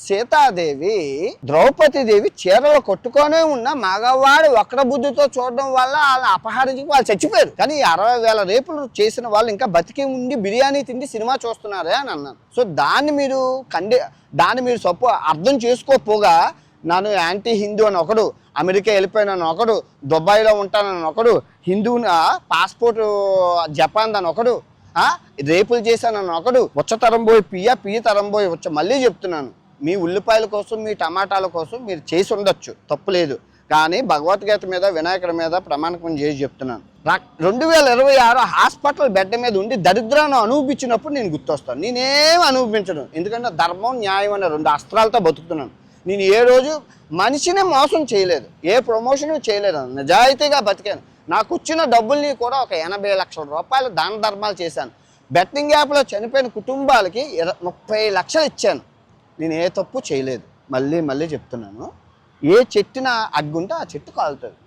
సీతాదేవి ద్రౌపదీదేవి చీరలు కొట్టుకొనే ఉన్న మగవాడు వక్ర బుద్ధితో చూడడం వల్ల వాళ్ళని అపహరించి వాళ్ళు చచ్చిపోయారు. కానీ 60,000 రేపులు చేసిన వాళ్ళు ఇంకా బతికి ఉండి బిర్యానీ తిండి సినిమా చూస్తున్నారే అని అన్నాను. సో దాన్ని మీరు అర్థం చేసుకోపోగా నన్ను యాంటీ హిందూ అని ఒకడు, అమెరికా వెళ్ళిపోయినాను ఒకడు, దుబాయ్లో ఉంటానని ఒకడు, హిందూ పాస్పోర్ట్ జపాన్ అని ఒకడు, రేపులు చేశానని ఒకడు, ఉచ్చతరం పోయి పియ్య తరం పోయి వచ్చ. మళ్ళీ చెప్తున్నాను, మీ ఉల్లిపాయల కోసం మీ టమాటాల కోసం మీరు చేసి ఉండొచ్చు, తప్పులేదు. కానీ భగవద్గీత మీద వినాయకుడి మీద ప్రమాణకం చేసి చెప్తున్నాను. 2026 హాస్పిటల్ బెడ్ మీద ఉండి దరిద్రాన్ని అనుభవించినప్పుడు నేను గుర్తొస్తాను. నేనేం అనుభవించను, ఎందుకంటే ధర్మం న్యాయం అనే 2 అస్త్రాలతో బతుకుతున్నాను. నేను ఏ రోజు మనిషిని మోసం చేయలేదు, ఏ ప్రమోషన్ చేయలేదు, నిజాయితీగా బతికాను. నాకు వచ్చిన డబ్బుల్ని కూడా ఒక 80 లక్షల రూపాయలు దాన ధర్మాలు చేశాను. బెట్టింగ్ యాప్లో చనిపోయిన కుటుంబాలకి 30 లక్షలు ఇచ్చాను. నేను ఏ తప్పు చేయలేదు. మళ్ళీ చెప్తున్నాను, ఏ చెట్టున అగ్గుంటే ఆ చెట్టు కాలుతుంది.